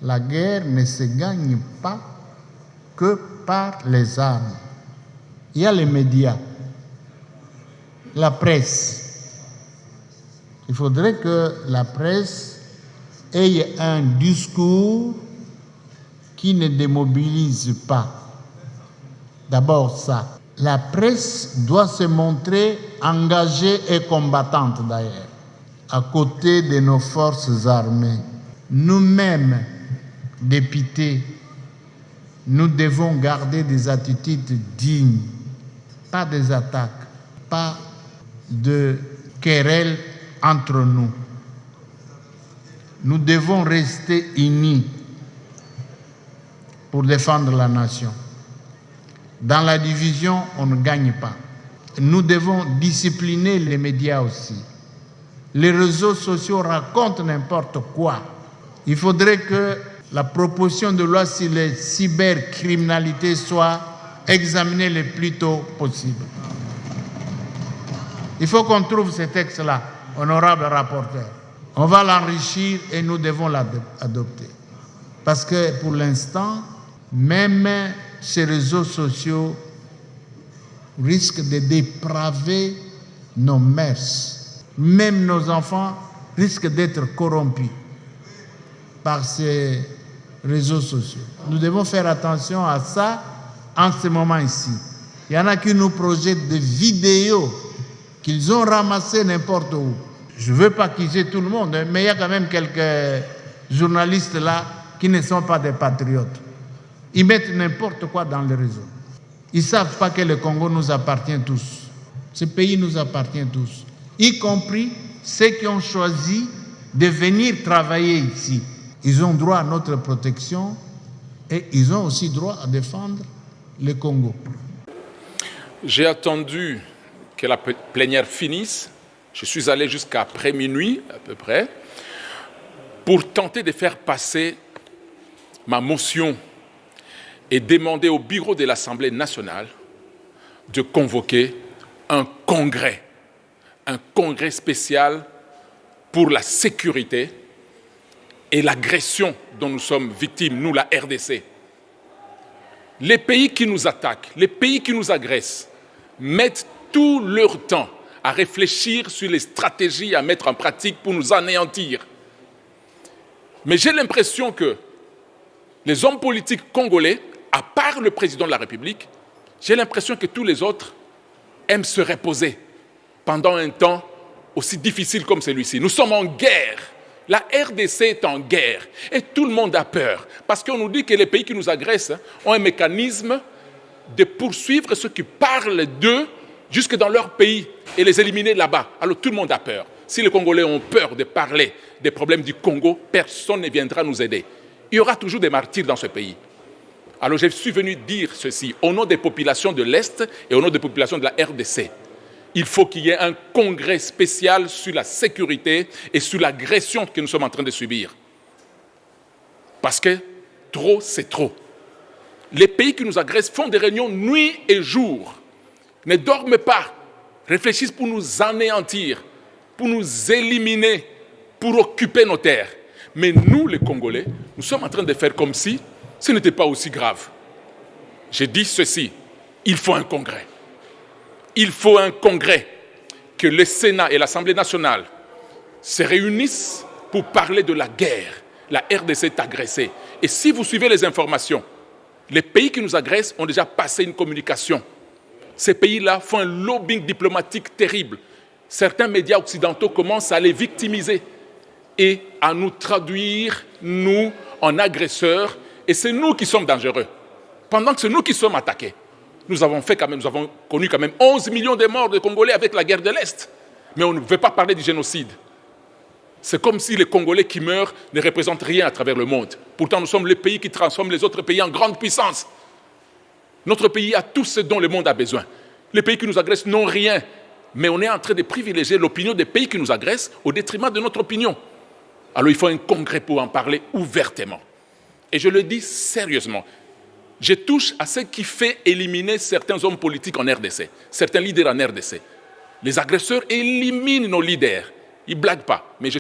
la guerre ne se gagne pas que par les armes. Il y a les médias, la presse. Il faudrait que la presse ait un discours qui ne démobilise pas. D'abord ça. La presse doit se montrer engagée et combattante d'ailleurs, à côté de nos forces armées. Nous-mêmes, députés, nous devons garder des attitudes dignes, pas des attaques, pas de querelles entre nous. Nous devons rester unis pour défendre la nation. Dans la division, on ne gagne pas. Nous devons discipliner les médias aussi. Les réseaux sociaux racontent n'importe quoi. Il faudrait que la proposition de loi sur les cybercriminalités soit examinée le plus tôt possible. Il faut qu'on trouve ce texte-là, honorable rapporteur. On va l'enrichir et nous devons l'adopter. Parce que pour l'instant, même ces réseaux sociaux risquent de dépraver nos mœurs. Même nos enfants risquent d'être corrompus par ces réseaux sociaux. Nous devons faire attention à ça en ce moment ici. Il y en a qui nous projettent des vidéos qu'ils ont ramassées n'importe où. Je ne veux pas accuser tout le monde, mais il y a quand même quelques journalistes là qui ne sont pas des patriotes. Ils mettent n'importe quoi dans les réseaux. Ils ne savent pas que le Congo nous appartient tous. Ce pays nous appartient tous, y compris ceux qui ont choisi de venir travailler ici. Ils ont droit à notre protection et ils ont aussi droit à défendre le Congo. J'ai attendu que la plénière finisse. Je suis allé jusqu'à après minuit, à peu près, pour tenter de faire passer ma motion et demander au bureau de l'Assemblée nationale de convoquer un congrès spécial pour la sécurité et l'agression dont nous sommes victimes, nous, la RDC. Les pays qui nous attaquent, les pays qui nous agressent, mettent tout leur temps à réfléchir sur les stratégies à mettre en pratique pour nous anéantir. Mais j'ai l'impression que les hommes politiques congolais, à part le président de la République, j'ai l'impression que tous les autres aiment se reposer pendant un temps aussi difficile comme celui-ci. Nous sommes en guerre. La RDC est en guerre et tout le monde a peur parce qu'on nous dit que les pays qui nous agressent ont un mécanisme de poursuivre ceux qui parlent d'eux jusque dans leur pays et les éliminer là-bas. Alors tout le monde a peur. Si les Congolais ont peur de parler des problèmes du Congo, personne ne viendra nous aider. Il y aura toujours des martyrs dans ce pays. Alors je suis venu dire ceci au nom des populations de l'Est et au nom des populations de la RDC. Il faut qu'il y ait un congrès spécial sur la sécurité et sur l'agression que nous sommes en train de subir. Parce que trop, c'est trop. Les pays qui nous agressent font des réunions nuit et jour, ne dorment pas, réfléchissent pour nous anéantir, pour nous éliminer, pour occuper nos terres. Mais nous, les Congolais, nous sommes en train de faire comme si ce n'était pas aussi grave. J'ai dit ceci, il faut un congrès. Il faut un congrès, que le Sénat et l'Assemblée nationale se réunissent pour parler de la guerre. La RDC est agressée. Et si vous suivez les informations, les pays qui nous agressent ont déjà passé une communication. Ces pays-là font un lobbying diplomatique terrible. Certains médias occidentaux commencent à les victimiser et à nous traduire, nous, en agresseurs. Et c'est nous qui sommes dangereux. Pendant que c'est nous qui sommes attaqués. Nous avons connu quand même 11 millions de morts de Congolais avec la guerre de l'Est. Mais on ne veut pas parler du génocide. C'est comme si les Congolais qui meurent ne représentent rien à travers le monde. Pourtant, nous sommes les pays qui transforment les autres pays en grande puissance. Notre pays a tout ce dont le monde a besoin. Les pays qui nous agressent n'ont rien. Mais on est en train de privilégier l'opinion des pays qui nous agressent au détriment de notre opinion. Alors il faut un congrès pour en parler ouvertement. Et je le dis sérieusement. Je touche à ce qui fait éliminer certains hommes politiques en RDC, certains leaders en RDC. Les agresseurs éliminent nos leaders. Ils ne blaguent pas, mais je